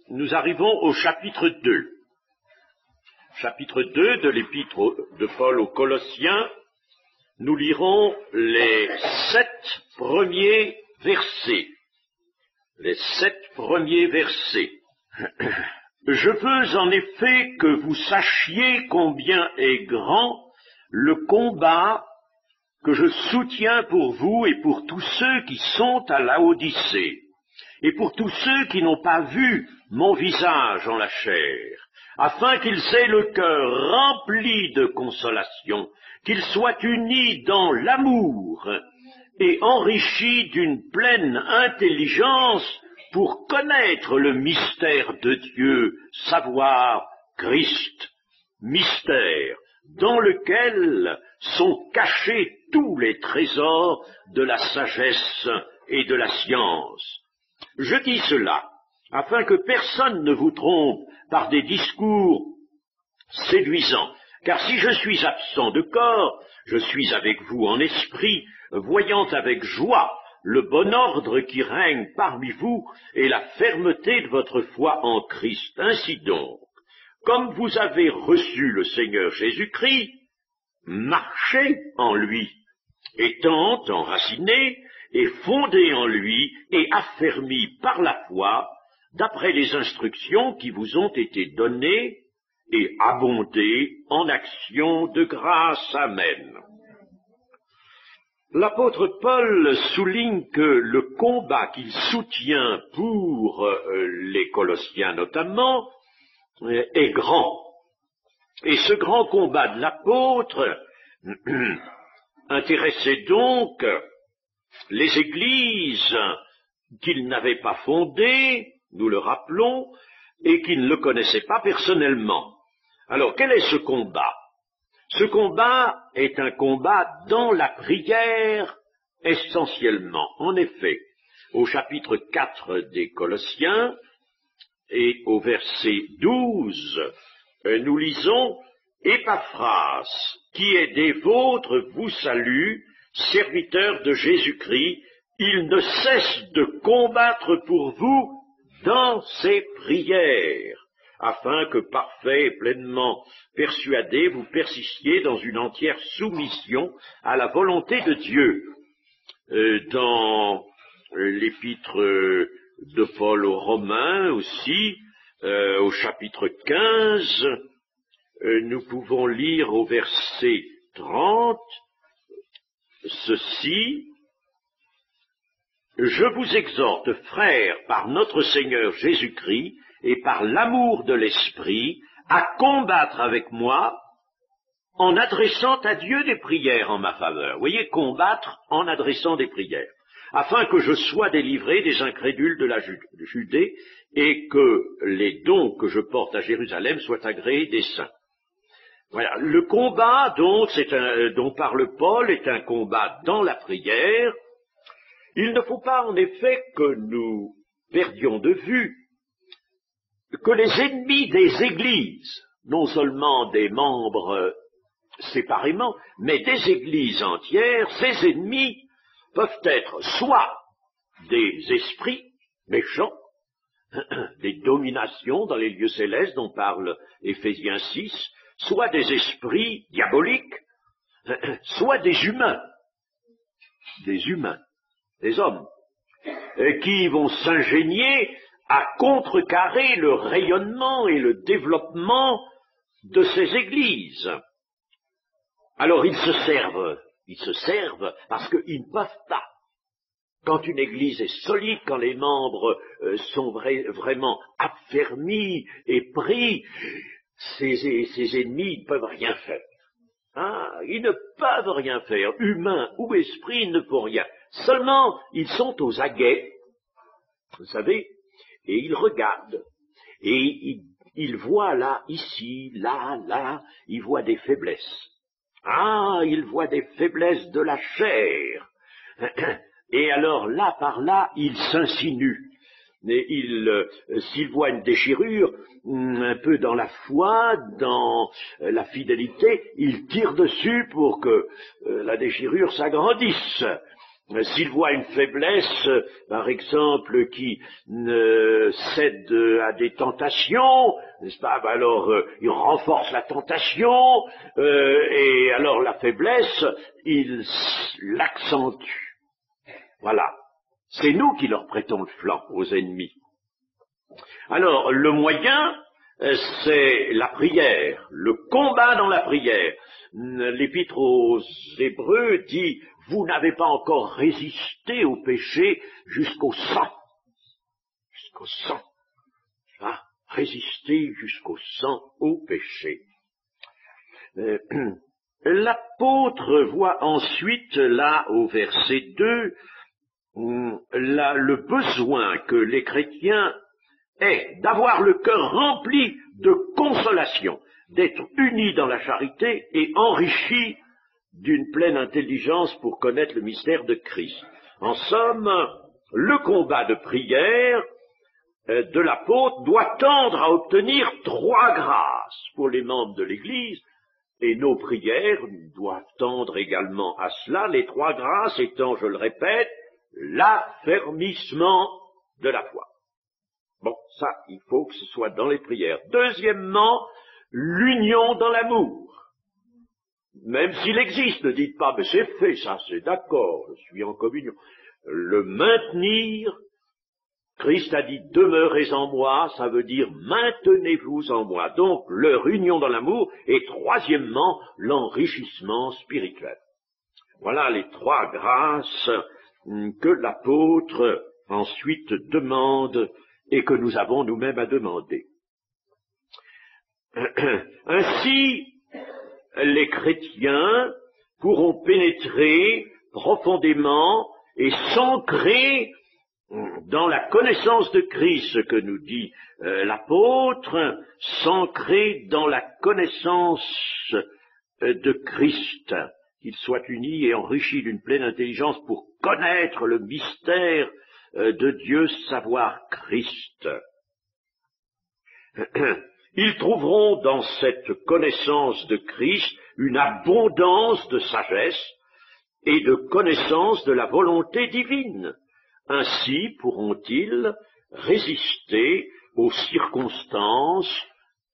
nous arrivons au chapitre 2. Chapitre 2 de l'épître de Paul aux Colossiens, nous lirons les 7 premiers versets. Les 7 premiers versets. Je veux en effet que vous sachiez combien est grand le combat que je soutiens pour vous et pour tous ceux qui sont à Laodicée, et pour tous ceux qui n'ont pas vu mon visage en la chair, afin qu'ils aient le cœur rempli de consolation, qu'ils soient unis dans l'amour et enrichis d'une pleine intelligence pour connaître le mystère de Dieu, savoir Christ, mystère dans lequel sont cachés tous les trésors de la sagesse et de la science. Je dis cela afin que personne ne vous trompe par des discours séduisants, car si je suis absent de corps, je suis avec vous en esprit, voyant avec joie le bon ordre qui règne parmi vous et la fermeté de votre foi en Christ. Ainsi donc, comme vous avez reçu le Seigneur Jésus-Christ, marchez en lui, étant enracinés et fondés en lui et affermis par la foi, d'après les instructions qui vous ont été données, et abondez en actions de grâce. Amen. L'apôtre Paul souligne que le combat qu'il soutient pour les Colossiens notamment est grand. Et ce grand combat de l'apôtre intéressait donc les églises qu'il n'avait pas fondées, nous le rappelons, et qu'il ne le connaissait pas personnellement. Alors, quel est ce combat? Ce combat est un combat dans la prière essentiellement. En effet, au chapitre 4 des Colossiens et au verset 12, nous lisons « Épaphras, qui est des vôtres, vous salue, serviteur de Jésus-Christ, il ne cesse de combattre pour vous dans ses prières, afin que parfait et pleinement persuadé, vous persistiez dans une entière soumission à la volonté de Dieu. » Dans l'épître de Paul aux Romains aussi, au chapitre 15, nous pouvons lire au verset 30 ceci: « Je vous exhorte, frères, par notre Seigneur Jésus-Christ et par l'amour de l'Esprit, à combattre avec moi en adressant à Dieu des prières en ma faveur. » Vous voyez, combattre en adressant des prières, afin que je sois délivré des incrédules de la Judée et que les dons que je porte à Jérusalem soient agréés des saints. Voilà, le combat donc, dont parle Paul, est un combat dans la prière. Il ne faut pas en effet que nous perdions de vue que les ennemis des églises, non seulement des membres séparément, mais des églises entières, ces ennemis peuvent être soit des esprits méchants, des dominations dans les lieux célestes dont parle Éphésiens 6, soit des esprits diaboliques, soit des humains, des hommes, qui vont s'ingénier à contrecarrer le rayonnement et le développement de ces églises. Alors ils se servent parce qu'ils ne peuvent pas. Quand une église est solide, quand les membres sont vraiment affermis et pris, ces ennemis ne peuvent rien faire. Ils ne peuvent rien faire. Humains ou esprits, ils ne peuvent rien. Seulement, ils sont aux aguets, vous savez, et ils regardent. Et ils voient là, ici, là, ils voient des faiblesses. Ils voient des faiblesses de la chair. Et alors, là, par là, ils s'insinuent. S'ils voient une déchirure, un peu dans la foi, dans la fidélité, ils tirent dessus pour que la déchirure s'agrandisse. S'il voit une faiblesse, par exemple, qui cède à des tentations, n'est-ce pas, alors il renforce la tentation, et alors la faiblesse, il l'accentue. Voilà. C'est nous qui leur prêtons le flanc aux ennemis. Alors, le moyen, c'est la prière, le combat dans la prière. L'Épître aux Hébreux dit « Vous n'avez pas encore résisté au péché jusqu'au sang. » Jusqu'au sang. Ah, résister jusqu'au sang au péché. L'apôtre voit ensuite, là, au verset 2, le besoin que les chrétiens aient d'avoir le cœur rempli de consolation, d'être unis dans la charité et enrichis d'une pleine intelligence pour connaître le mystère de Christ. En somme, le combat de prière de l'apôtre doit tendre à obtenir 3 grâces pour les membres de l'Église, et nos prières doivent tendre également à cela, les 3 grâces étant, je le répète, l'affermissement de la foi. Bon, ça, il faut que ce soit dans les prières. Deuxièmement, l'union dans l'amour. Même s'il existe, ne dites pas, mais c'est fait, ça, c'est d'accord, je suis en communion. Le maintenir, Christ a dit, demeurez en moi, ça veut dire maintenez-vous en moi. Donc, leur union dans l'amour, et troisièmement, l'enrichissement spirituel. Voilà les 3 grâces que l'apôtre ensuite demande et que nous avons nous-mêmes à demander. Ainsi, les chrétiens pourront pénétrer profondément et s'ancrer dans la connaissance de Christ, ce que nous dit l'apôtre, s'ancrer dans la connaissance de Christ, qu'il soit uni et enrichi d'une pleine intelligence pour connaître le mystère de Dieu, savoir Christ. Ils trouveront dans cette connaissance de Christ une abondance de sagesse et de connaissance de la volonté divine. Ainsi pourront-ils résister aux circonstances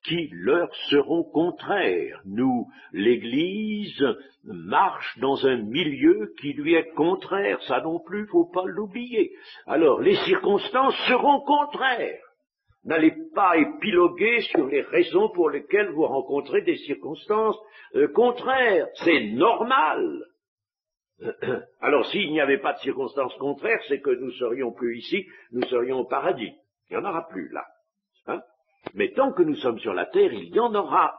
qui leur seront contraires. Nous, l'Église, marche dans un milieu qui lui est contraire. Ça non plus, faut pas l'oublier. Alors, les circonstances seront contraires. N'allez pas épiloguer sur les raisons pour lesquelles vous rencontrez des circonstances contraires. C'est normal. Alors, s'il n'y avait pas de circonstances contraires, c'est que nous serions plus ici, nous serions au paradis. Il n'y en aura plus, là. Hein? Mais tant que nous sommes sur la terre, il y en aura.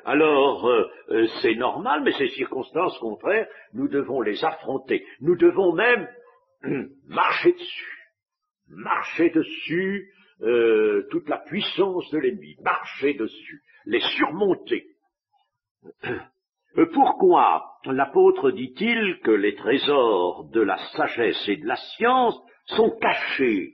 Alors, c'est normal, mais ces circonstances contraires, nous devons les affronter. Nous devons même marcher dessus. Marcher dessus, toute la puissance de l'ennemi. Marcher dessus. Les surmonter. Pourquoi l'apôtre dit-il que les trésors de la sagesse et de la science sont cachés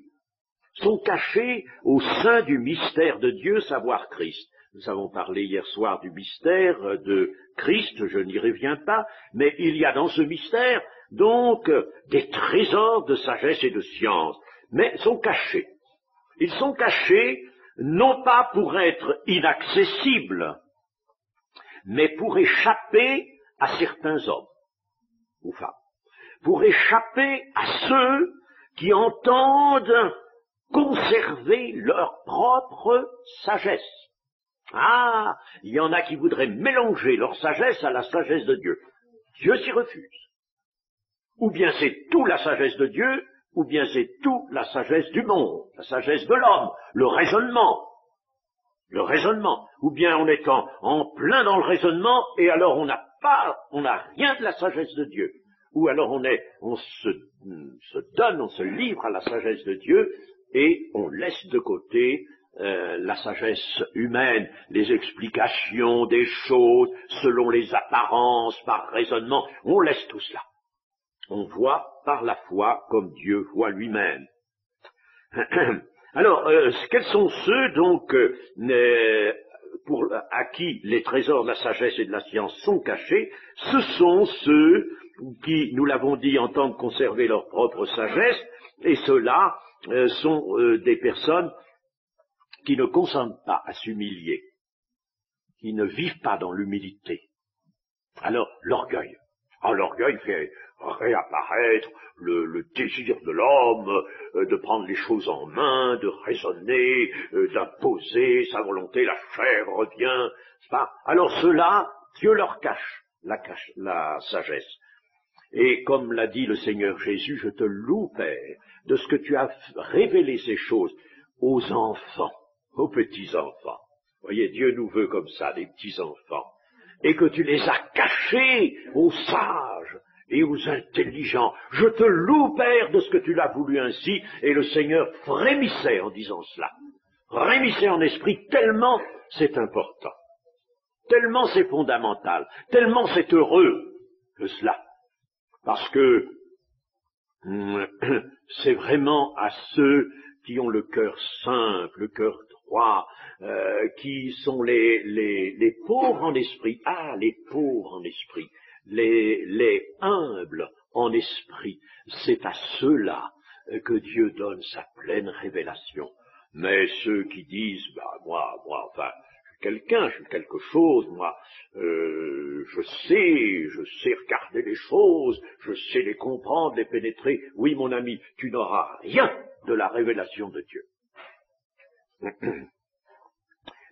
au sein du mystère de Dieu, savoir Christ. Nous avons parlé hier soir du mystère de Christ, je n'y reviens pas, mais il y a dans ce mystère donc des trésors de sagesse et de science, mais sont cachés. Ils sont cachés non pas pour être inaccessibles, mais pour échapper à certains hommes ou femmes, pour échapper à ceux qui entendent conserver leur propre sagesse. Ah, il y en a qui voudraient mélanger leur sagesse à la sagesse de Dieu. Dieu s'y refuse. Ou bien c'est tout la sagesse de Dieu, ou bien c'est tout la sagesse du monde, la sagesse de l'homme, le raisonnement. Ou bien on est en plein dans le raisonnement, et alors on n'a rien de la sagesse de Dieu. Ou alors on se donne, on se livre à la sagesse de Dieu, et on laisse de côté la sagesse humaine, les explications des choses selon les apparences, par raisonnement, on laisse tout cela. On voit par la foi comme Dieu voit lui-même. Alors, quels sont ceux donc à qui les trésors de la sagesse et de la science sont cachés? Ce sont ceux qui, nous l'avons dit, entendent conserver leur propre sagesse, et ceux-là sont des personnes qui ne consentent pas à s'humilier, qui ne vivent pas dans l'humilité. Alors, l'orgueil. L'orgueil fait réapparaître le désir de l'homme de prendre les choses en main, de raisonner, d'imposer sa volonté, la chair revient. Alors ceux-là, Dieu leur cache la sagesse. Et comme l'a dit le Seigneur Jésus, je te loue, Père, de ce que tu as révélé ces choses aux enfants, aux petits-enfants. Voyez, Dieu nous veut comme ça, des petits-enfants. Et que tu les as cachés aux sages et aux intelligents. Je te loue, Père, de ce que tu l'as voulu ainsi. Et le Seigneur frémissait en disant cela. Frémissait en esprit, tellement c'est important. Tellement c'est fondamental. Tellement c'est heureux que cela. Parce que c'est vraiment à ceux qui ont le cœur simple, le cœur droit, qui sont les pauvres en esprit. Les pauvres en esprit, les humbles en esprit. C'est à ceux-là que Dieu donne sa pleine révélation. Mais ceux qui disent, moi, enfin, je suis quelque chose, moi, je sais regarder les choses, je sais les comprendre, les pénétrer. Oui, mon ami, tu n'auras rien de la révélation de Dieu.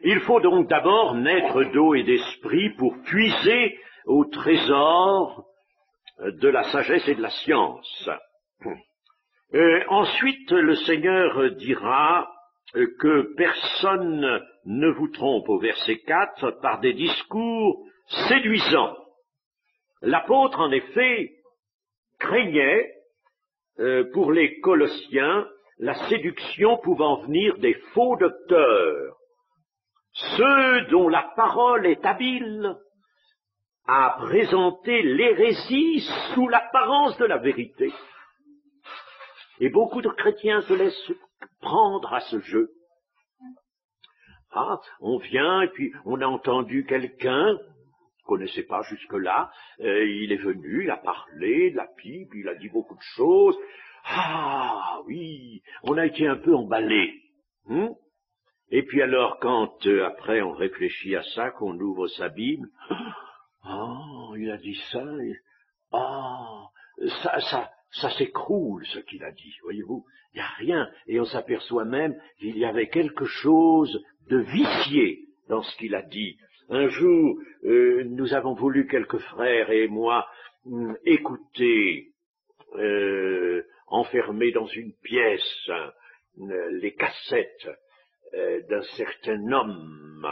Il faut donc d'abord naître d'eau et d'esprit pour puiser au trésor de la sagesse et de la science. Ensuite, le Seigneur dira que personne ne vous trompe au verset 4 par des discours séduisants. L'apôtre, en effet, craignait pour les Colossiens la séduction pouvant venir des faux docteurs, ceux dont la parole est habile à présenter l'hérésie sous l'apparence de la vérité. Et beaucoup de chrétiens se laissent prendre à ce jeu. On vient et puis on a entendu quelqu'un, on ne connaissait pas jusque-là, il est venu, il a parlé de la Bible, il a dit beaucoup de choses. Oui, on a été un peu emballé. Et puis alors quand après on réfléchit à ça, qu'on ouvre sa Bible, il a dit ça, ça s'écroule ce qu'il a dit, voyez-vous, il n'y a rien, et on s'aperçoit même qu'il y avait quelque chose de vicié dans ce qu'il a dit. Un jour, nous avons voulu, quelques frères et moi, écouter, enfermés dans une pièce, les cassettes d'un certain homme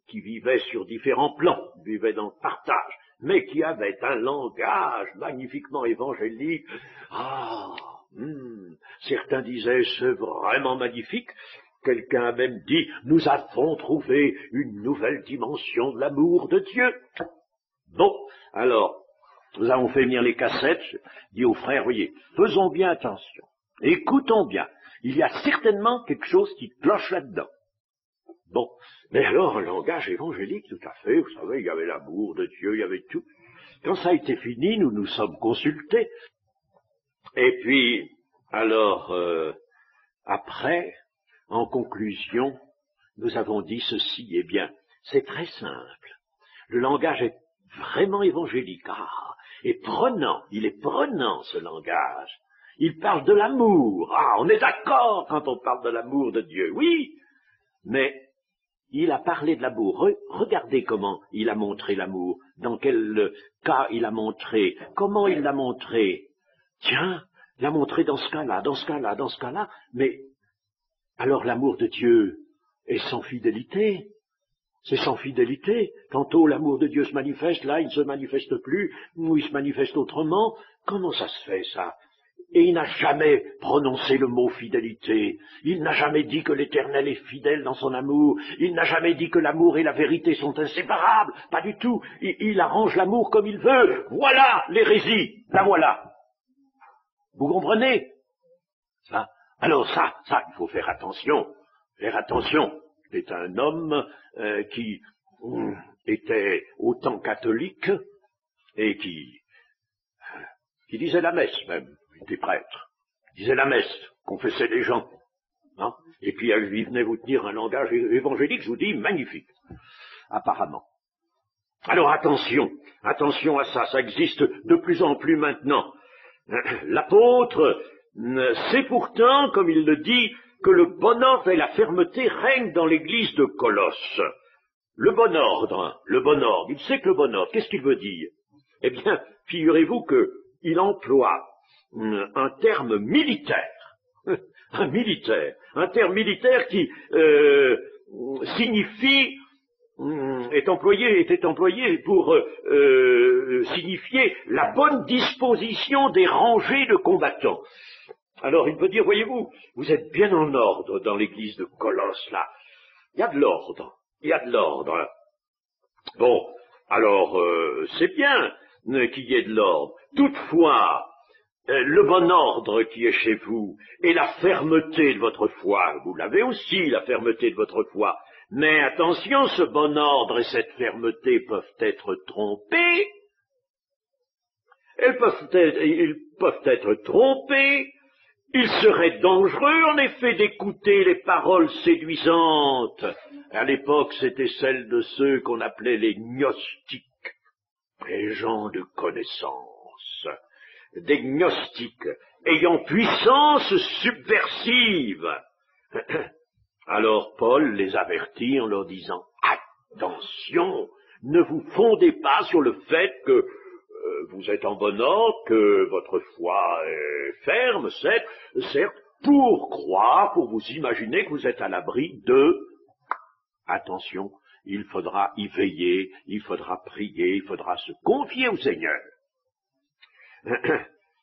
qui vivait sur différents plans, vivait dans le partage, mais qui avait un langage magnifiquement évangélique. Certains disaient, c'est vraiment magnifique. Quelqu'un a même dit, nous avons trouvé une nouvelle dimension de l'amour de Dieu. Bon, alors, nous avons fait venir les cassettes, je dis aux frères, voyez, faisons bien attention, écoutons bien, il y a certainement quelque chose qui cloche là-dedans. Bon, mais alors, un langage évangélique, tout à fait, vous savez, il y avait l'amour de Dieu, il y avait tout. Quand ça a été fini, nous nous sommes consultés. Et puis, alors, après, en conclusion, nous avons dit ceci, eh bien, c'est très simple. Le langage est vraiment évangélique, et prenant, il est prenant ce langage. Il parle de l'amour, on est d'accord quand on parle de l'amour de Dieu, oui, mais il a parlé de l'amour. Regardez comment il a montré l'amour, dans quel cas il a montré, comment il l'a montré. Tiens, il l'a montré dans ce cas-là, dans ce cas-là, dans ce cas-là, mais alors l'amour de Dieu est sans fidélité. C'est sans fidélité. Tantôt l'amour de Dieu se manifeste, là il ne se manifeste plus, ou il se manifeste autrement. Comment ça se fait ça? Et il n'a jamais prononcé le mot fidélité. Il n'a jamais dit que l'Éternel est fidèle dans son amour. Il n'a jamais dit que l'amour et la vérité sont inséparables. Pas du tout. Il arrange l'amour comme il veut. Voilà l'hérésie. La voilà. Vous comprenez? Ça. Alors ça, il faut faire attention. Faire attention. C'est un homme qui était autant catholique et qui qui disait la messe même, il était prêtre, il disait la messe, confessait les gens, hein, et puis il venait vous tenir un langage évangélique, je vous dis, magnifique, apparemment. Alors attention à ça, ça existe de plus en plus maintenant. L'apôtre sait pourtant, comme il le dit, que le bon ordre et la fermeté règnent dans l'église de Colosse. Le bon ordre, il sait que le bon ordre, qu'est-ce qu'il veut dire? Eh bien, figurez-vous qu'il emploie un terme militaire, un terme militaire qui signifie, était employé pour signifier la bonne disposition des rangées de combattants. Alors il peut dire, voyez-vous, vous êtes bien en ordre dans l'église de Colosse, là. Il y a de l'ordre. Bon, alors c'est bien qu'il y ait de l'ordre. Toutefois, le bon ordre qui est chez vous et la fermeté de votre foi, vous l'avez aussi, la fermeté de votre foi. Mais attention, ce bon ordre et cette fermeté peuvent être trompés. Ils peuvent être trompés. Il serait dangereux, en effet, d'écouter les paroles séduisantes. À l'époque, c'était celle de ceux qu'on appelait les gnostiques, les gens de connaissance, des gnostiques ayant puissance subversive. Alors Paul les avertit en leur disant, attention, ne vous fondez pas sur le fait que vous êtes en bon ordre, que votre foi est ferme, certes, pour croire, pour vous imaginer que vous êtes à l'abri de... Attention, il faudra y veiller, il faudra prier, il faudra se confier au Seigneur.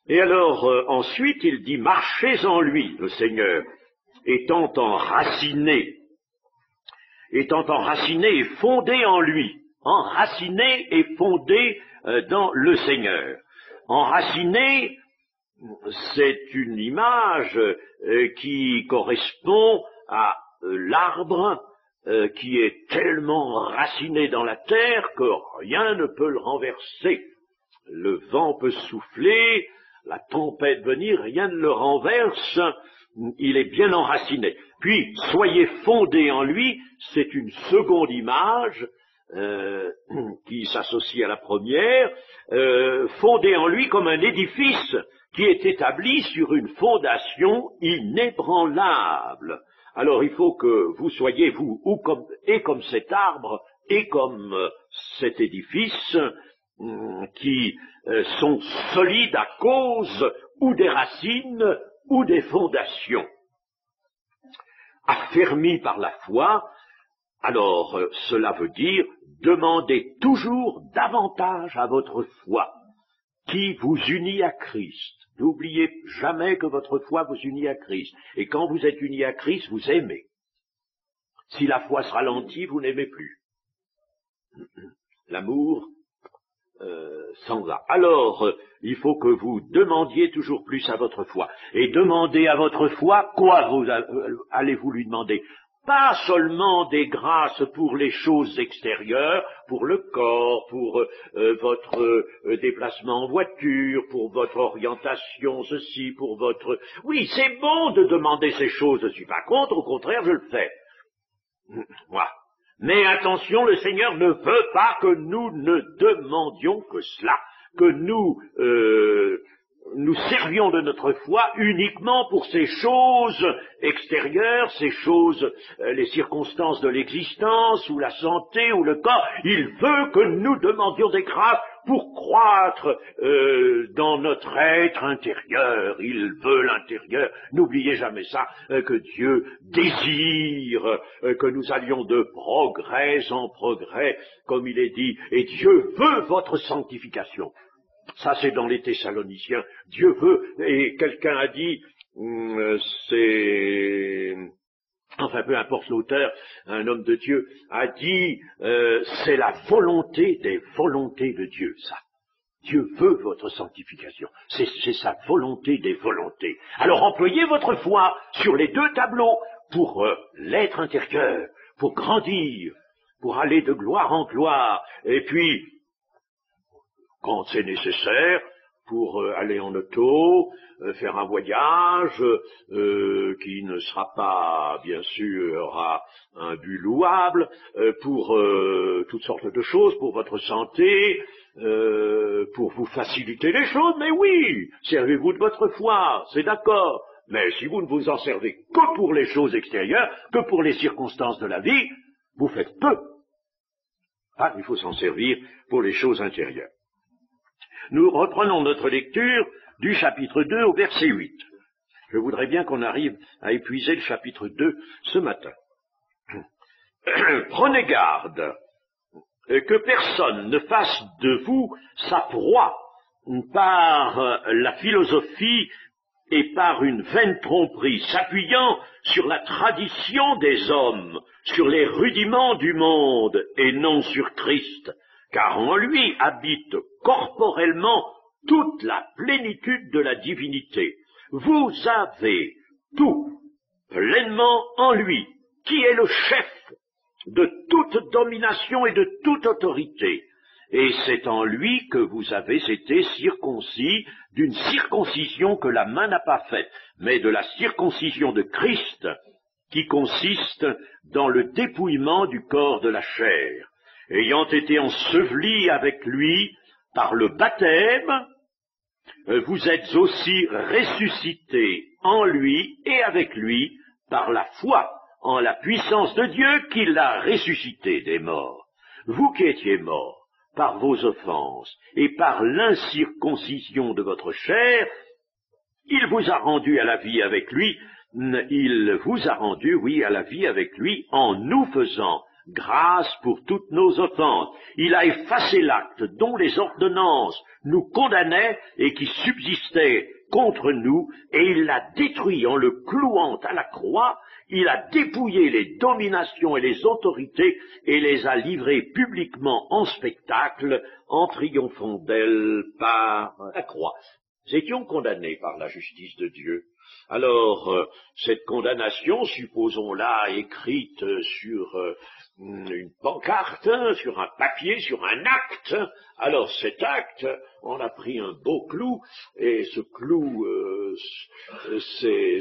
Et alors, ensuite, il dit, marchez en lui, le Seigneur, étant enraciné et fondé en lui, enraciné et fondé dans le Seigneur. Enraciné, c'est une image qui correspond à l'arbre qui est tellement enraciné dans la terre que rien ne peut le renverser. Le vent peut souffler, la tempête venir, rien ne le renverse, il est bien enraciné. Puis, soyez fondés en lui, c'est une seconde image qui s'associe à la première, fondé en lui comme un édifice qui est établi sur une fondation inébranlable. Alors il faut que vous soyez, vous, comme cet arbre, et comme cet édifice, qui sont solides à cause ou des racines ou des fondations. Affermis par la foi, alors cela veut dire demandez toujours davantage à votre foi, qui vous unit à Christ. N'oubliez jamais que votre foi vous unit à Christ. Et quand vous êtes unis à Christ, vous aimez. Si la foi se ralentit, vous n'aimez plus. L'amour s'en va. Alors, il faut que vous demandiez toujours plus à votre foi. Et demandez à votre foi, quoi allez-vous lui demander? Pas seulement des grâces pour les choses extérieures, pour le corps, pour votre déplacement en voiture, pour votre orientation, ceci, pour votre... Oui, c'est bon de demander ces choses, je ne suis pas contre, au contraire, je le fais. Moi. Mais attention, le Seigneur ne veut pas que nous ne demandions que cela, que nous servions de notre foi uniquement pour ces choses extérieures, ces choses, les circonstances de l'existence, ou la santé, ou le corps. Il veut que nous demandions des grâces pour croître dans notre être intérieur. Il veut l'intérieur. N'oubliez jamais ça, que Dieu désire que nous allions de progrès en progrès, comme il est dit, et Dieu veut votre sanctification. Ça, c'est dans les Thessaloniciens. Dieu veut, et quelqu'un a dit, enfin, peu importe l'auteur, un homme de Dieu a dit, c'est la volonté des volontés de Dieu, ça. Dieu veut votre sanctification. C'est sa volonté des volontés. Alors employez votre foi sur les deux tableaux pour l'être intérieur, pour grandir, pour aller de gloire en gloire, et puis, quand c'est nécessaire, pour aller en auto, faire un voyage qui ne sera pas, bien sûr, à un but louable, pour toutes sortes de choses, pour votre santé, pour vous faciliter les choses, mais oui, servez-vous de votre foi, c'est d'accord. Mais si vous ne vous en servez que pour les choses extérieures, que pour les circonstances de la vie, vous faites peu. Ah, il faut s'en servir pour les choses intérieures. Nous reprenons notre lecture du chapitre 2 au verset 8. Je voudrais bien qu'on arrive à épuiser le chapitre 2 ce matin. Prenez garde que personne ne fasse de vous sa proie par la philosophie et par une vaine tromperie, s'appuyant sur la tradition des hommes, sur les rudiments du monde, et non sur Christ, car en lui habite corporellement toute la plénitude de la divinité. Vous avez tout pleinement en lui, qui est le chef de toute domination et de toute autorité. Et c'est en lui que vous avez été circoncis d'une circoncision que la main n'a pas faite, mais de la circoncision de Christ, qui consiste dans le dépouillement du corps de la chair, ayant été ensevelis avec lui par le baptême, vous êtes aussi ressuscités en lui et avec lui par la foi en la puissance de Dieu qui l'a ressuscité des morts. Vous qui étiez morts par vos offenses et par l'incirconcision de votre chair, il vous a rendu à la vie avec lui, à la vie avec lui en nous faisant grâce pour toutes nos offenses. Il a effacé l'acte dont les ordonnances nous condamnaient et qui subsistait contre nous, et il l'a détruit en le clouant à la croix. Il a dépouillé les dominations et les autorités et les a livrées publiquement en spectacle en triomphant d'elles par la croix. Nous étions condamnés par la justice de Dieu. Alors, cette condamnation, supposons-la écrite sur une pancarte, sur un papier, sur un acte, alors cet acte, on a pris un beau clou, et ce clou, c'est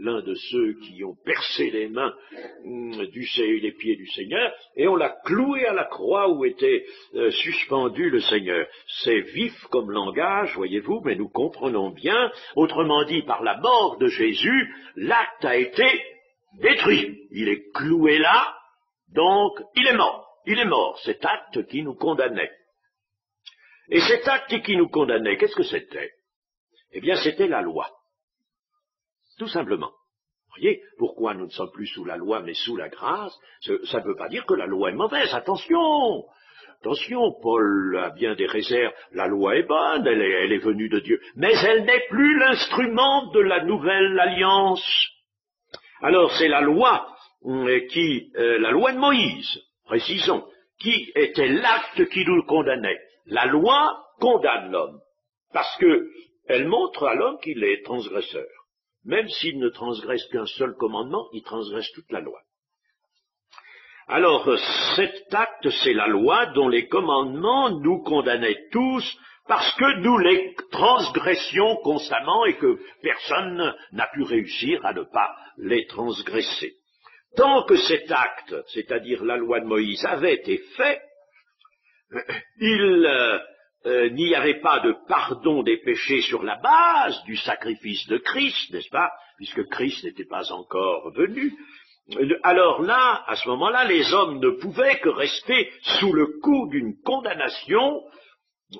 l'un de ceux qui ont percé les mains les pieds du Seigneur, et on l'a cloué à la croix où était suspendu le Seigneur. C'est vif comme langage, voyez-vous, mais nous comprenons bien, autrement dit, par la mort de Jésus, l'acte a été détruit. Il est cloué là, donc il est mort. Il est mort, cet acte qui nous condamnait. Et cet acte qui nous condamnait, qu'est-ce que c'était? Eh bien, c'était la loi. Tout simplement. Vous voyez, pourquoi nous ne sommes plus sous la loi, mais sous la grâce? Ça ne veut pas dire que la loi est mauvaise, attention! Attention, Paul a bien des réserves. La loi est bonne, elle est venue de Dieu. Mais elle n'est plus l'instrument de la nouvelle alliance. Alors, c'est la loi la loi de Moïse, précisons, qui était l'acte qui nous condamnait. La loi condamne l'homme, parce que elle montre à l'homme qu'il est transgresseur. Même s'il ne transgresse qu'un seul commandement, il transgresse toute la loi. Alors, cet acte, c'est la loi dont les commandements nous condamnaient tous, parce que nous les transgressions constamment et que personne n'a pu réussir à ne pas les transgresser. Tant que cet acte, c'est-à-dire la loi de Moïse, avait été fait, il n'y avait pas de pardon des péchés sur la base du sacrifice de Christ, n'est-ce pas, puisque Christ n'était pas encore venu. Alors là, à ce moment-là, les hommes ne pouvaient que rester sous le coup d'une condamnation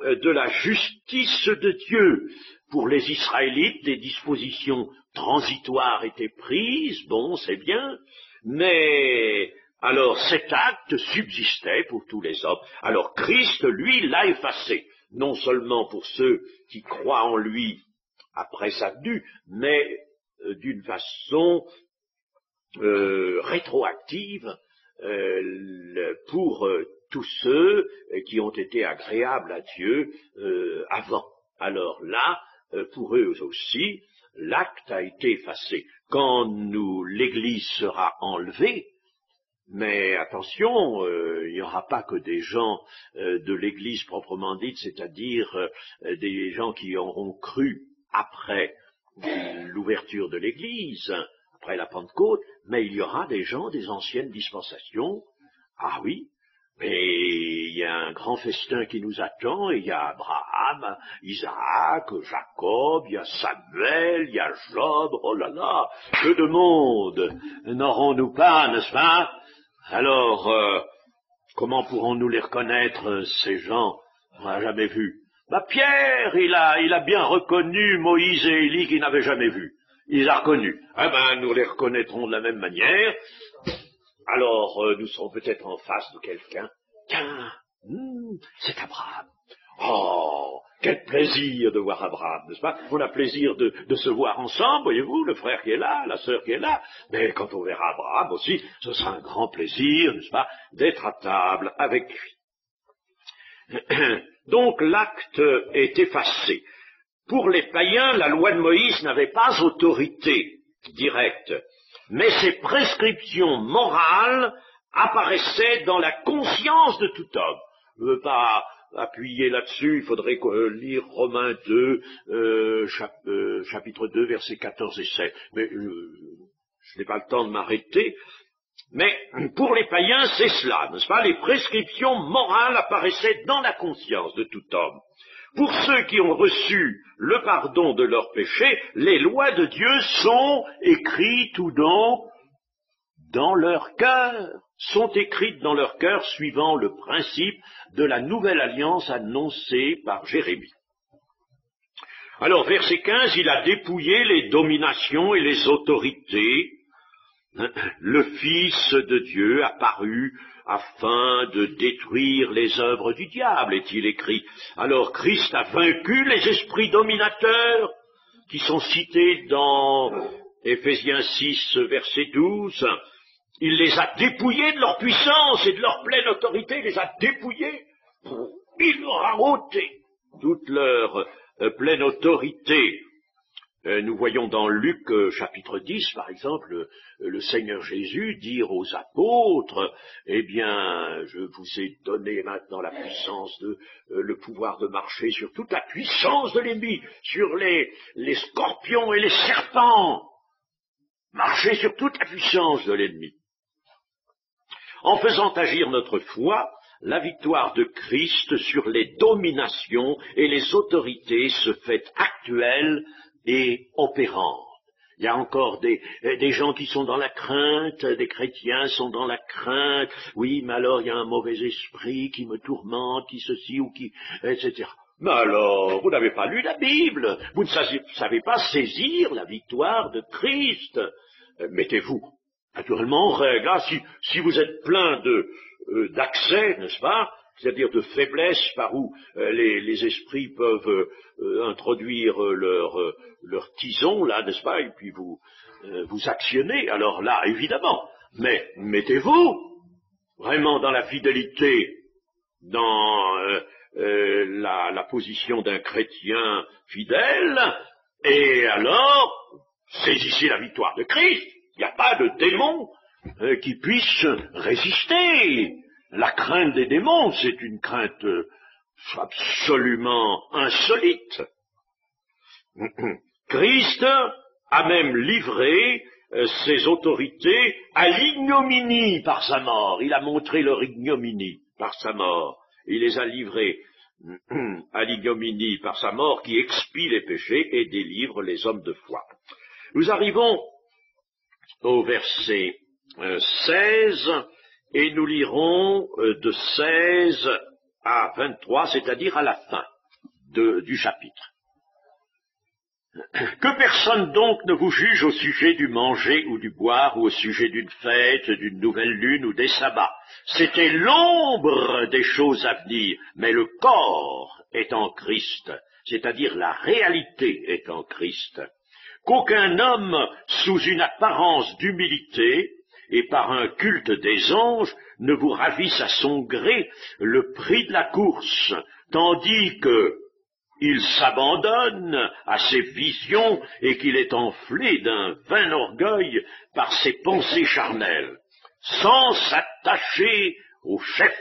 de la justice de Dieu. Pour les Israélites, des dispositions transitoires étaient prises, bon, c'est bien, mais alors cet acte subsistait pour tous les hommes. Alors Christ, lui, l'a effacé, non seulement pour ceux qui croient en lui après sa venue, mais d'une façon rétroactive pour tous ceux qui ont été agréables à Dieu avant. Alors là, pour eux aussi, l'acte a été effacé. Quand l'Église sera enlevée, Mais attention, il n'y aura pas que des gens de l'Église proprement dite, c'est-à-dire des gens qui auront cru après l'ouverture de l'Église, après la Pentecôte, mais il y aura des gens des anciennes dispensations. Ah oui, mais il y a un grand festin qui nous attend, et il y a Abraham, Isaac, Jacob, il y a Samuel, il y a Job, oh là là, que de monde n'aurons-nous pas, n'est-ce pas? Alors, comment pourrons-nous les reconnaître, ces gens? On n'a jamais vu. Pierre, il a bien reconnu Moïse et Élie qu'il n'avait jamais vu. Il les a reconnus. Nous les reconnaîtrons de la même manière. Alors, nous serons peut-être en face de quelqu'un. Tiens, c'est Abraham. Oh, quel plaisir de voir Abraham, n'est-ce pas? On a plaisir de se voir ensemble, voyez-vous, le frère qui est là, la sœur qui est là. Mais quand on verra Abraham aussi, ce sera un grand plaisir, n'est-ce pas, d'être à table avec lui. Donc l'acte est effacé. Pour les païens, la loi de Moïse n'avait pas autorité directe, mais ses prescriptions morales apparaissaient dans la conscience de tout homme. Je ne veux pas appuyer là-dessus, il faudrait lire Romains 2, chapitre 2, versets 14 et 16. Mais je n'ai pas le temps de m'arrêter. Mais pour les païens, c'est cela, n'est-ce pas? Les prescriptions morales apparaissaient dans la conscience de tout homme. Pour ceux qui ont reçu le pardon de leurs péchés, les lois de Dieu sont écrites ou non dans leur cœur, sont écrites dans leur cœur suivant le principe de la nouvelle alliance annoncée par Jérémie. Alors, verset 15, il a dépouillé les dominations et les autorités. Le Fils de Dieu apparut afin de détruire les œuvres du diable, est-il écrit. Alors Christ a vaincu les esprits dominateurs qui sont cités dans Éphésiens 6, verset 12. Il les a dépouillés de leur puissance et de leur pleine autorité, il les a dépouillés. Il leur a ôté toute leur pleine autorité. Nous voyons dans Luc chapitre 10, par exemple, le Seigneur Jésus dire aux apôtres, eh bien, je vous ai donné maintenant la puissance le pouvoir de marcher sur toute la puissance de l'ennemi, sur les scorpions et les serpents. Marcher sur toute la puissance de l'ennemi. En faisant agir notre foi, la victoire de Christ sur les dominations et les autorités se fait actuelle et opérante. Il y a encore des gens qui sont dans la crainte, des chrétiens sont dans la crainte, oui, mais alors il y a un mauvais esprit qui me tourmente, qui ceci ou qui, etc. Mais alors, vous n'avez pas lu la Bible, vous ne savez pas saisir la victoire de Christ. Mettez-vous naturellement en règle. Si vous êtes plein d'accès, n'est-ce pas, c'est-à-dire de faiblesse par où les esprits peuvent introduire leur tison, là, n'est-ce pas, et puis vous actionnez, alors là, évidemment, mais mettez-vous vraiment dans la fidélité, dans la position d'un chrétien fidèle, et alors, saisissez la victoire de Christ. Il n'y a pas de démon qui puisse résister. La crainte des démons, c'est une crainte absolument insolite. Christ a même livré ses autorités à l'ignominie par sa mort. Il a montré leur ignominie par sa mort. Il les a livrés à l'ignominie par sa mort qui expie les péchés et délivre les hommes de foi. Nous arrivons au verset 16 et nous lirons de 16 à 23, c'est-à-dire à la fin du chapitre. Que personne donc ne vous juge au sujet du manger ou du boire, ou au sujet d'une fête, d'une nouvelle lune ou des sabbats. C'était l'ombre des choses à venir, mais le corps est en Christ, c'est-à-dire la réalité est en Christ. Qu'aucun homme, sous une apparence d'humilité et par un culte des anges, ne vous ravisse à son gré le prix de la course, tandis que il s'abandonne à ses visions et qu'il est enflé d'un vain orgueil par ses pensées charnelles. sans s'attacher au chef,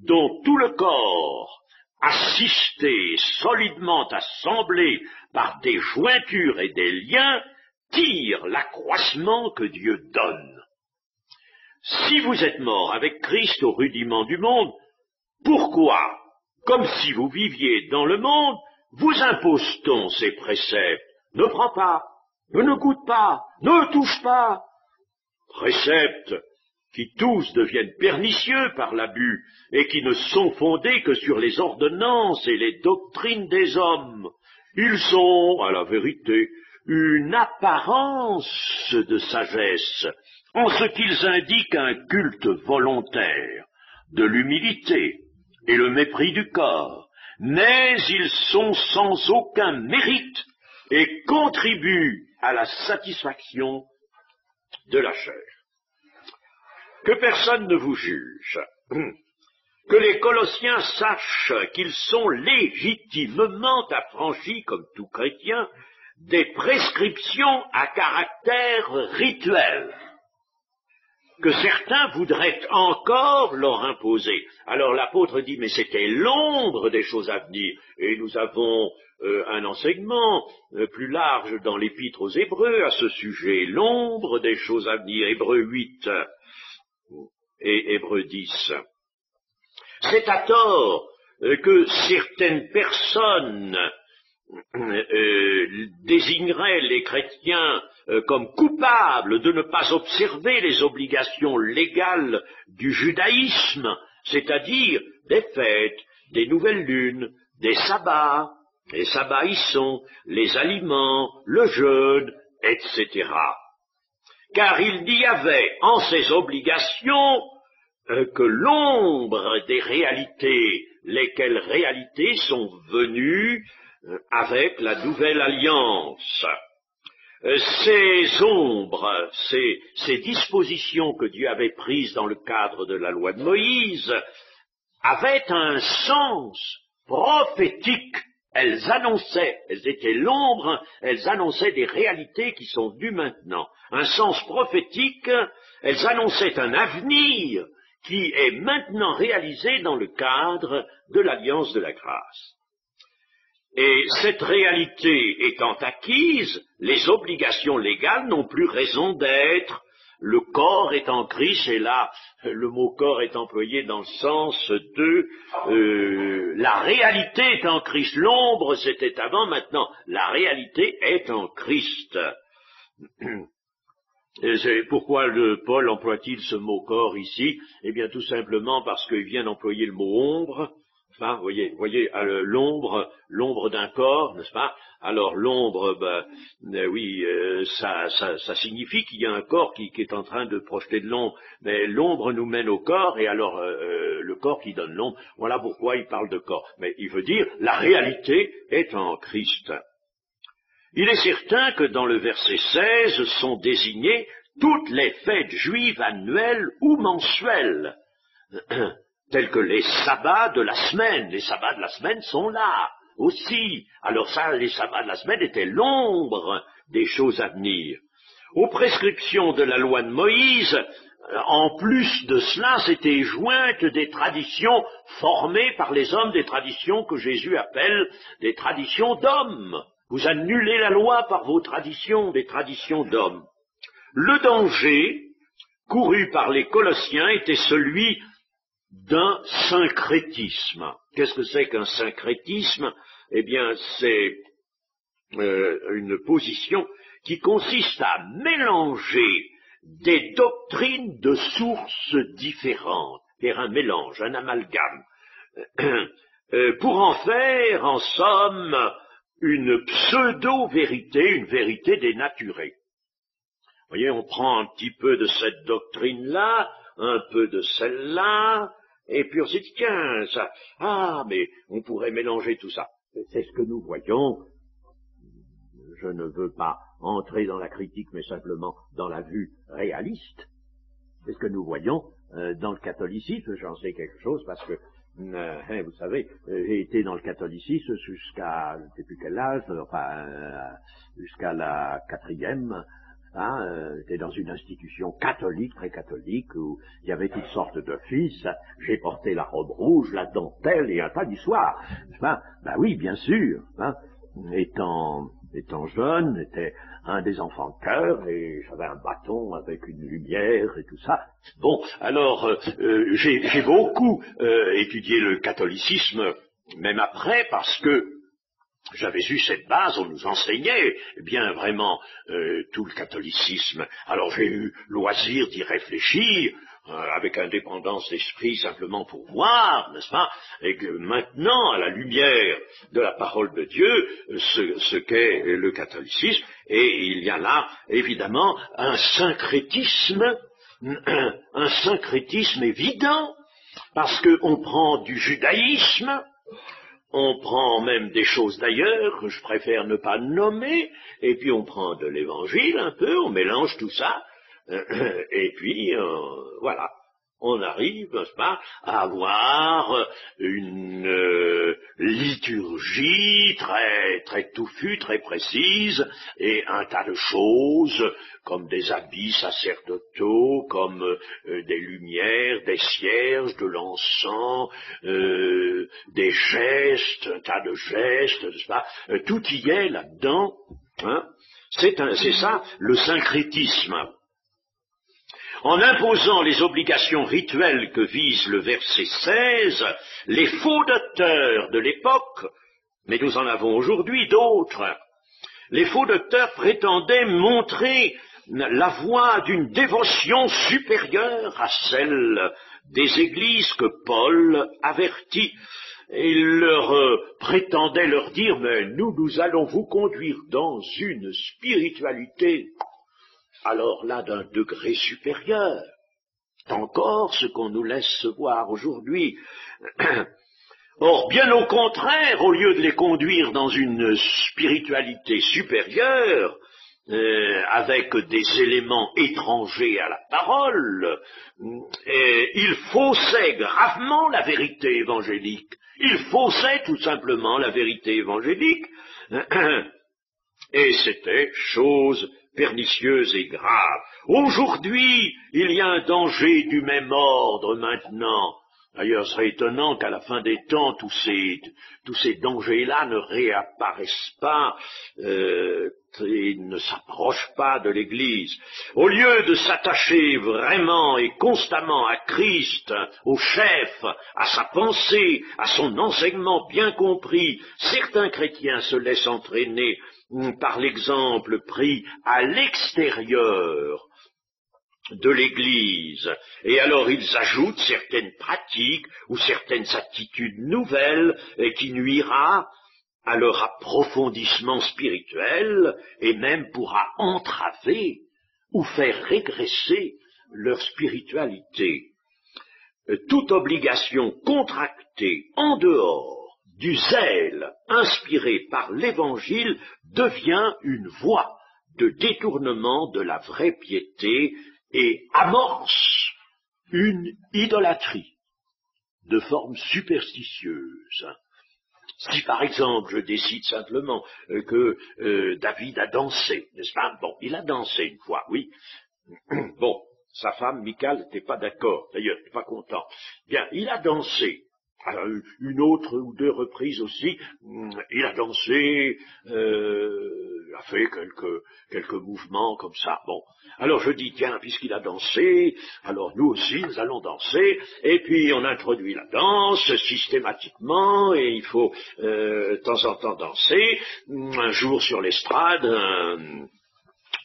dont tout le corps, assisté, solidement assemblé par des jointures et des liens, tire l'accroissement que Dieu donne. Si vous êtes mort avec Christ au rudiment du monde, pourquoi, comme si vous viviez dans le monde, vous impose-t-on ces préceptes? Ne prends pas, ne goûte pas, ne touche pas. Préceptes qui tous deviennent pernicieux par l'abus et qui ne sont fondés que sur les ordonnances et les doctrines des hommes. Ils ont, à la vérité, une apparence de sagesse, en ce qu'ils indiquent un culte volontaire, de l'humilité et le mépris du corps, mais ils sont sans aucun mérite et contribuent à la satisfaction de la chair. Que personne ne vous juge, que les Colossiens sachent qu'ils sont légitimement affranchis, comme tout chrétien, des prescriptions à caractère rituel, que certains voudraient encore leur imposer. Alors l'apôtre dit, mais c'était l'ombre des choses à venir, et nous avons un enseignement plus large dans l'épître aux Hébreux à ce sujet, l'ombre des choses à venir, Hébreux 8 et Hébreux 10. C'est à tort que certaines personnes désigneraient les chrétiens comme coupables de ne pas observer les obligations légales du judaïsme, c'est-à-dire des fêtes, des nouvelles lunes, des sabbats, les sabbats y sont, les aliments, le jeûne, etc. Car il n'y avait en ces obligations que l'ombre des réalités, lesquelles réalités sont venues avec la nouvelle alliance. Ces ombres, ces dispositions que Dieu avait prises dans le cadre de la loi de Moïse, avaient un sens prophétique. Elles annonçaient, elles étaient l'ombre, elles annonçaient des réalités qui sont venues maintenant. Un sens prophétique, elles annonçaient un avenir qui est maintenant réalisé dans le cadre de l'alliance de la grâce. Et cette réalité étant acquise, les obligations légales n'ont plus raison d'être. Le corps est en Christ, et là, le mot corps est employé dans le sens de la réalité est en Christ. L'ombre, c'était avant, maintenant, la réalité est en Christ. Et pourquoi Paul emploie-t-il ce mot corps ici? Eh bien, tout simplement parce qu'il vient d'employer le mot ombre. Enfin, voyez, l'ombre d'un corps, n'est-ce pas? Alors l'ombre, oui, ça signifie qu'il y a un corps qui est en train de projeter de l'ombre, mais l'ombre nous mène au corps, et alors le corps qui donne l'ombre, voilà pourquoi il parle de corps. Mais il veut dire, la réalité est en Christ. Il est certain que dans le verset 16 sont désignées toutes les fêtes juives annuelles ou mensuelles, tels que les sabbats de la semaine. Les sabbats de la semaine sont là aussi. Alors ça, les sabbats de la semaine étaient l'ombre des choses à venir. Aux prescriptions de la loi de Moïse, en plus de cela, s'étaient jointes des traditions formées par les hommes, des traditions que Jésus appelle des traditions d'hommes. Vous annulez la loi par vos traditions, des traditions d'hommes. Le danger couru par les Colossiens était celui d'un syncrétisme. Qu'est-ce que c'est qu'un syncrétisme? Eh bien, c'est une position qui consiste à mélanger des doctrines de sources différentes, faire un mélange, un amalgame, pour en faire, en somme, une pseudo-vérité, une vérité dénaturée. Vous voyez, on prend un petit peu de cette doctrine-là, un peu de celle-là, et puis on se dit, tiens, ça, mais on pourrait mélanger tout ça. C'est ce que nous voyons. Je ne veux pas entrer dans la critique, mais simplement dans la vue réaliste. C'est ce que nous voyons dans le catholicisme. J'en sais quelque chose parce que, vous savez, j'ai été dans le catholicisme jusqu'à, je ne sais plus quel âge, enfin, jusqu'à la 4e. J'étais dans une institution catholique, très catholique, où il y avait toutes sortes d'offices. J'ai porté la robe rouge, la dentelle et un tas d'histoires. Ben oui, bien sûr. Étant jeune, j'étais un des enfants de chœur et j'avais un bâton avec une lumière et tout ça. Bon, alors j'ai beaucoup étudié le catholicisme, même après, parce que j'avais eu cette base, on nous enseignait bien vraiment tout le catholicisme. Alors j'ai eu loisir d'y réfléchir, avec indépendance d'esprit, simplement pour voir, n'est-ce pas, et que maintenant, à la lumière de la parole de Dieu, ce qu'est le catholicisme, et il y a là, évidemment, un syncrétisme évident, parce qu'on prend du judaïsme, on prend même des choses d'ailleurs que je préfère ne pas nommer, et puis on prend de l'évangile un peu, on mélange tout ça, et puis voilà, on arrive, n'est-ce pas, à avoir une liturgie très, très touffue, très précise, et un tas de choses, comme des habits sacerdotaux, comme des lumières, des cierges, de l'encens, des gestes, un tas de gestes, n'est-ce pas, tout y est là-dedans, hein. C'est ça, le syncrétisme. En imposant les obligations rituelles que vise le verset 16, les faux docteurs de l'époque, mais nous en avons aujourd'hui d'autres, les faux docteurs prétendaient montrer la voie d'une dévotion supérieure à celle des églises que Paul avertit. Il leur prétendait leur dire, mais nous allons vous conduire dans une spiritualité alors là d'un degré supérieur. C'est encore ce qu'on nous laisse voir aujourd'hui. Or, bien au contraire, au lieu de les conduire dans une spiritualité supérieure, avec des éléments étrangers à la parole, ils faussaient gravement la vérité évangélique. Ils faussaient tout simplement la vérité évangélique, et c'était chose pernicieuse et grave. Aujourd'hui, il y a un danger du même ordre maintenant. D'ailleurs, ce serait étonnant qu'à la fin des temps, tous ces dangers-là ne réapparaissent pas et ne s'approchent pas de l'Église. Au lieu de s'attacher vraiment et constamment à Christ, au chef, à sa pensée, à son enseignement bien compris, certains chrétiens se laissent entraîner par l'exemple pris à l'extérieur de l'Église, et alors ils ajoutent certaines pratiques ou certaines attitudes nouvelles qui nuira à leur approfondissement spirituel et même pourra entraver ou faire régresser leur spiritualité. Toute obligation contractée en dehors du zèle inspiré par l'Évangile devient une voie de détournement de la vraie piété et amorce une idolâtrie de forme superstitieuse. Si par exemple je décide simplement que David a dansé, n'est-ce pas? Bon, il a dansé une fois, oui. Bon, sa femme Michal n'était pas d'accord, d'ailleurs, n'était pas content. Bien, il a dansé. Alors, une autre ou deux reprises aussi, il a dansé, il a fait quelques mouvements comme ça. Bon, alors je dis, tiens, puisqu'il a dansé, alors nous aussi, nous allons danser, et puis on introduit la danse systématiquement, et il faut de temps en temps danser. Un jour sur l'estrade,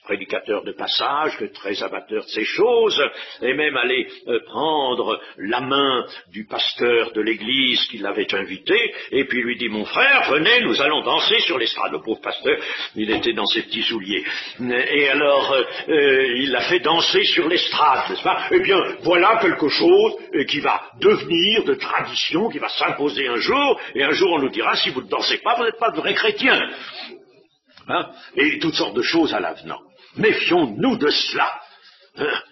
prédicateur de passage, très amateur de ces choses, et même aller prendre la main du pasteur de l'église qui l'avait invité, et puis lui dit, mon frère, venez, nous allons danser sur l'estrade. Le pauvre pasteur, il était dans ses petits souliers. Et alors, il l'a fait danser sur l'estrade, n'est-ce pas? Eh bien, voilà quelque chose qui va devenir de tradition, qui va s'imposer un jour, et un jour on nous dira, si vous ne dansez pas, vous n'êtes pas de vrais chrétiens. Hein? Et toutes sortes de choses à l'avenant. Méfions-nous de cela.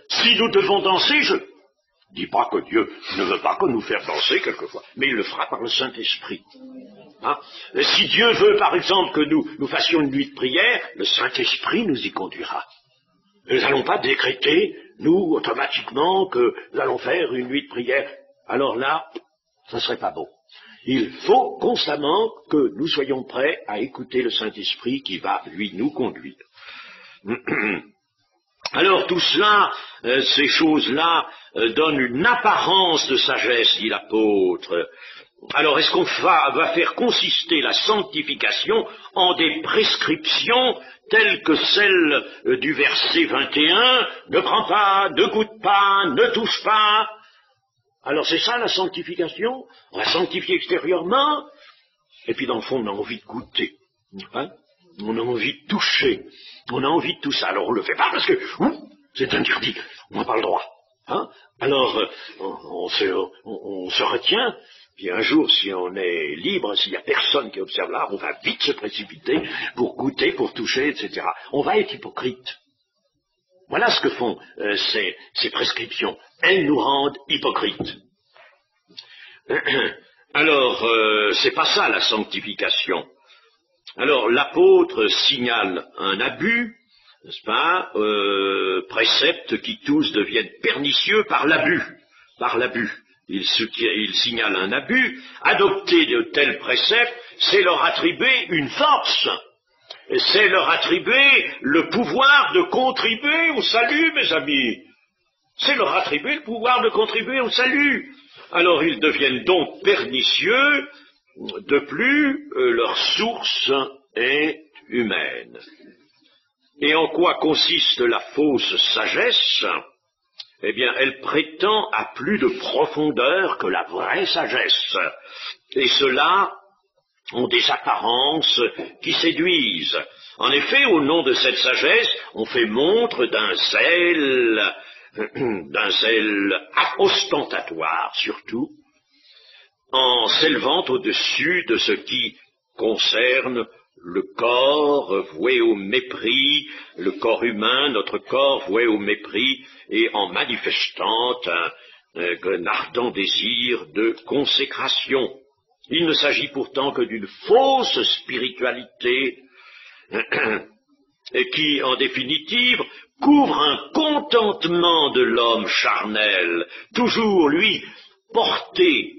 Si nous devons danser, je ne dis pas que Dieu ne veut pas que nous faire danser quelquefois, mais il le fera par le Saint-Esprit. Hein? Si Dieu veut, par exemple, que nous fassions une nuit de prière, le Saint-Esprit nous y conduira. Nous n'allons pas décréter, nous, automatiquement, que nous allons faire une nuit de prière. Alors là, ça ne serait pas bon. Il faut constamment que nous soyons prêts à écouter le Saint-Esprit qui va, lui, nous conduire. Alors tout cela, ces choses-là, donnent une apparence de sagesse, dit l'apôtre. Alors est-ce qu'on va faire consister la sanctification en des prescriptions telles que celles du verset 21, ne prends pas, ne goûte pas, ne touche pas? Alors c'est ça la sanctification? On va sanctifier extérieurement, et puis dans le fond on a envie de goûter, hein? On a envie de toucher, on a envie de tout ça. Alors on le fait pas parce que c'est interdit, on n'a pas le droit. Hein? Alors on se retient, puis un jour si on est libre, s'il n'y a personne qui observe là, on va vite se précipiter pour goûter, pour toucher, etc. On va être hypocrite. Voilà ce que font ces prescriptions. Elles nous rendent hypocrites. Alors, c'est pas ça la sanctification. Alors, l'apôtre signale un abus, n'est-ce pas, préceptes qui tous deviennent pernicieux par l'abus. Par l'abus. Il signale un abus. Adopter de tels préceptes, c'est leur attribuer une force. C'est leur attribuer le pouvoir de contribuer au salut, mes amis. C'est leur attribuer le pouvoir de contribuer au salut. Alors ils deviennent donc pernicieux. De plus, leur source est humaine. Et en quoi consiste la fausse sagesse? Eh bien, elle prétend à plus de profondeur que la vraie sagesse. Et cela ont des apparences qui séduisent. En effet, au nom de cette sagesse, on fait montre d'un zèle ostentatoire, surtout, en s'élevant au-dessus de ce qui concerne le corps voué au mépris, le corps humain, notre corps voué au mépris, et en manifestant un ardent désir de consécration. Il ne s'agit pourtant que d'une fausse spiritualité qui, en définitive, couvre un contentement de l'homme charnel, toujours, lui, porté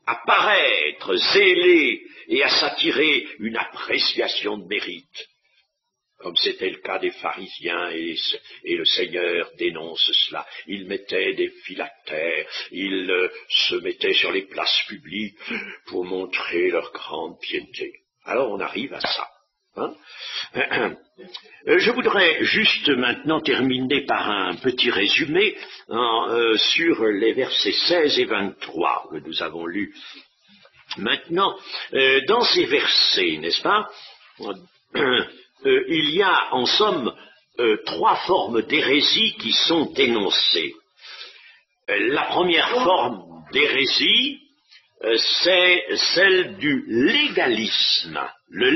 à paraître, zélé et à s'attirer une appréciation de mérite. Comme c'était le cas des pharisiens, et le Seigneur dénonce cela. Ils mettaient des phylactères, ils se mettaient sur les places publiques pour montrer leur grande piété. Alors on arrive à ça. Hein? Je voudrais juste maintenant terminer par un petit résumé sur les versets 16 et 23 que nous avons lus. Maintenant, dans ces versets, n'est-ce pas, il y a en somme trois formes d'hérésie qui sont dénoncées. La première forme d'hérésie, c'est celle du légalisme. Le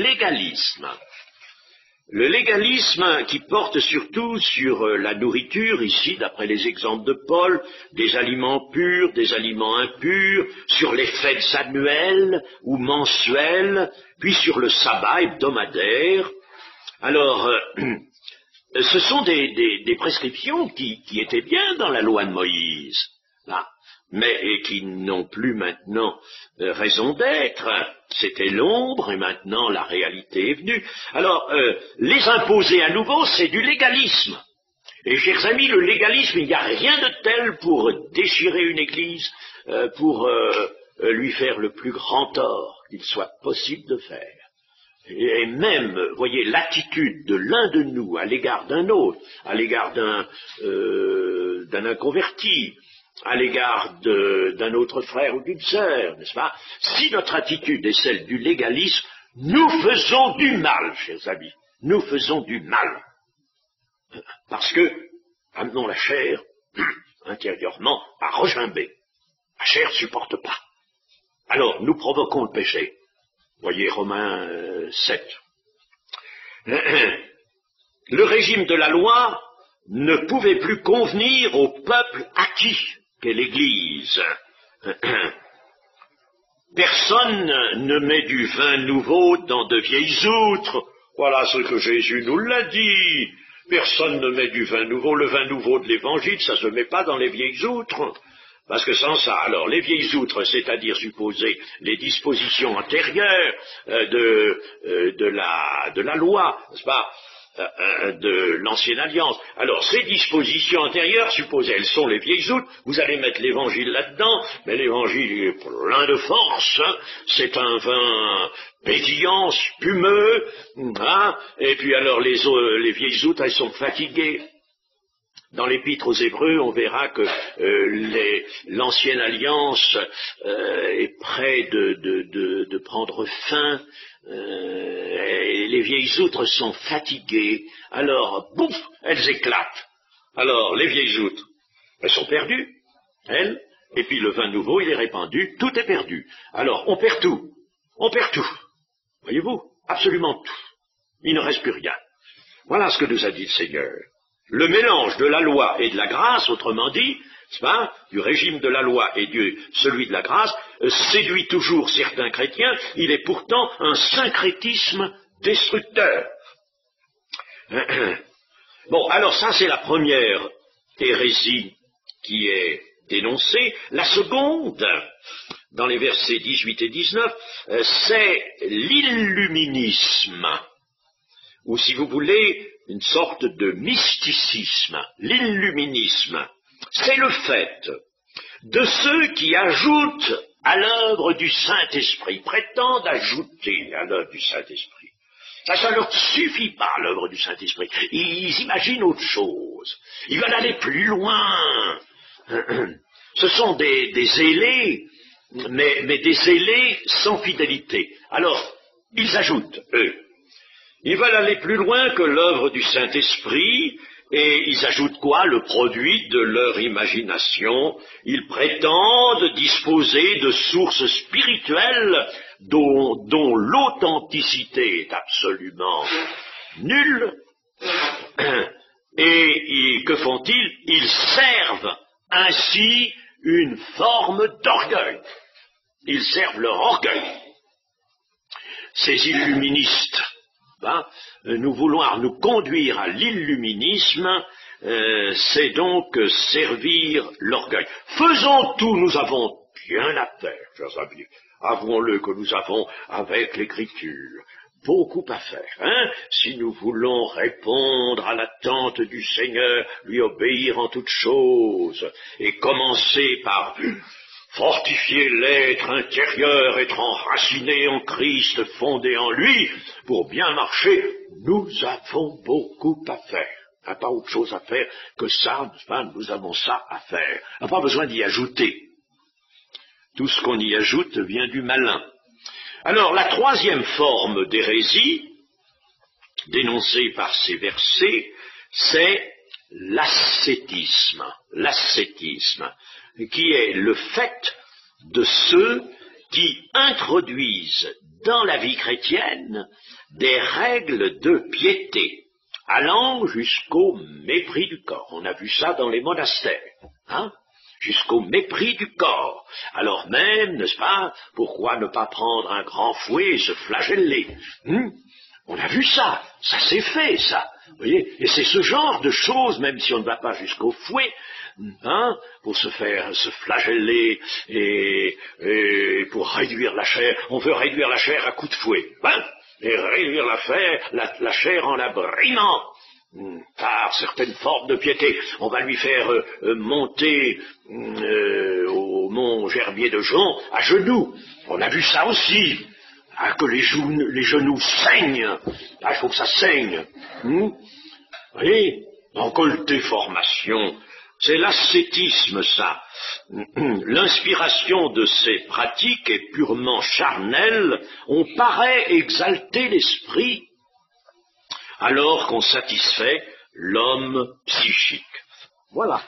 légalisme qui porte surtout sur la nourriture, ici, d'après les exemples de Paul, des aliments purs, des aliments impurs, sur les fêtes annuelles ou mensuelles, puis sur le sabbat hebdomadaire. Alors, ce sont des prescriptions qui étaient bien dans la loi de Moïse, là, mais qui n'ont plus maintenant raison d'être. C'était l'ombre et maintenant la réalité est venue. Alors, les imposer à nouveau, c'est du légalisme. Et chers amis, le légalisme, il n'y a rien de tel pour déchirer une église, pour lui faire le plus grand tort qu'il soit possible de faire. Et même, voyez, l'attitude de l'un de nous à l'égard d'un autre, à l'égard d'un inconverti, à l'égard d'un autre frère ou d'une sœur, n'est-ce pas? Si notre attitude est celle du légalisme, nous faisons du mal, chers amis. Nous faisons du mal. Parce que, amenons la chair, intérieurement, à regimber. La chair ne supporte pas. Alors, nous provoquons le péché. Voyez Romains 7. Le régime de la loi ne pouvait plus convenir au peuple acquis qu'est l'Église. Personne ne met du vin nouveau dans de vieilles outres. Voilà ce que Jésus nous l'a dit. Personne ne met du vin nouveau. Le vin nouveau de l'Évangile, ça se met pas dans les vieilles outres. Parce que sans ça, alors les vieilles outres, c'est-à-dire supposer les dispositions antérieures de la loi, n'est-ce pas, de l'ancienne alliance. Alors ces dispositions antérieures, supposez elles sont les vieilles outres, vous allez mettre l'évangile là-dedans, mais l'évangile est plein de force, hein, c'est un vin pétillant, spumeux, hein, et puis alors les vieilles outres, elles sont fatiguées. Dans l'Épître aux Hébreux, on verra que l'ancienne alliance est près de prendre fin, et les vieilles outres sont fatiguées, alors, bouf, elles éclatent. Alors, les vieilles outres, elles sont perdues, elles, et puis le vin nouveau, il est répandu, tout est perdu. Alors, on perd tout, voyez-vous, absolument tout. Il ne reste plus rien. Voilà ce que nous a dit le Seigneur. Le mélange de la loi et de la grâce, autrement dit, du régime de la loi et celui de la grâce, séduit toujours certains chrétiens, il est pourtant un syncrétisme destructeur. Bon, alors ça c'est la première hérésie qui est dénoncée. La seconde, dans les versets 18 et 19, c'est l'illuminisme, ou si vous voulez, une sorte de mysticisme. L'illuminisme, c'est le fait de ceux qui ajoutent à l'œuvre du Saint-Esprit, prétendent ajouter à l'œuvre du Saint-Esprit. Ça ne leur suffit pas, l'œuvre du Saint-Esprit. Ils imaginent autre chose. Ils veulent aller plus loin. Ce sont des zélés, mais des zélés sans fidélité. Alors, ils ajoutent, eux. Ils veulent aller plus loin que l'œuvre du Saint-Esprit, et ils ajoutent quoi? Le produit de leur imagination. Ils prétendent disposer de sources spirituelles dont l'authenticité est absolument nulle. Et que font-ils? Ils servent ainsi une forme d'orgueil. Ils servent leur orgueil. Ces illuministes, nous vouloir nous conduire à l'illuminisme, c'est donc servir l'orgueil. Faisons tout, nous avons bien à faire, chers amis. Avouons-le que nous avons, avec l'Écriture, beaucoup à faire, hein, si nous voulons répondre à l'attente du Seigneur, lui obéir en toutes choses, et commencer par fortifier l'être intérieur, être enraciné en Christ, fondé en lui, pour bien marcher, nous avons beaucoup à faire. Il n'y a pas autre chose à faire que ça, nous avons ça à faire. On n'a pas besoin d'y ajouter. Tout ce qu'on y ajoute vient du malin. Alors, la troisième forme d'hérésie, dénoncée par ces versets, c'est l'ascétisme. L'ascétisme, qui est le fait de ceux qui introduisent dans la vie chrétienne des règles de piété, allant jusqu'au mépris du corps. On a vu ça dans les monastères, hein, jusqu'au mépris du corps. Alors même, n'est-ce pas, pourquoi ne pas prendre un grand fouet et se flageller, On a vu ça, ça s'est fait, ça. Vous voyez, et c'est ce genre de choses, même si on ne va pas jusqu'au fouet, hein, pour se flageller et pour réduire la chair. On veut réduire la chair à coups de fouet, hein, et réduire la chair en la brimant par certaines formes de piété. On va lui faire monter au mont Gerbier de Jon à genoux. On a vu ça aussi. Que les genoux saignent. Il faut que ça saigne. Vous voyez, encolleté formation, c'est l'ascétisme, ça. L'inspiration de ces pratiques est purement charnelle. On paraît exalter l'esprit alors qu'on satisfait l'homme psychique. Voilà.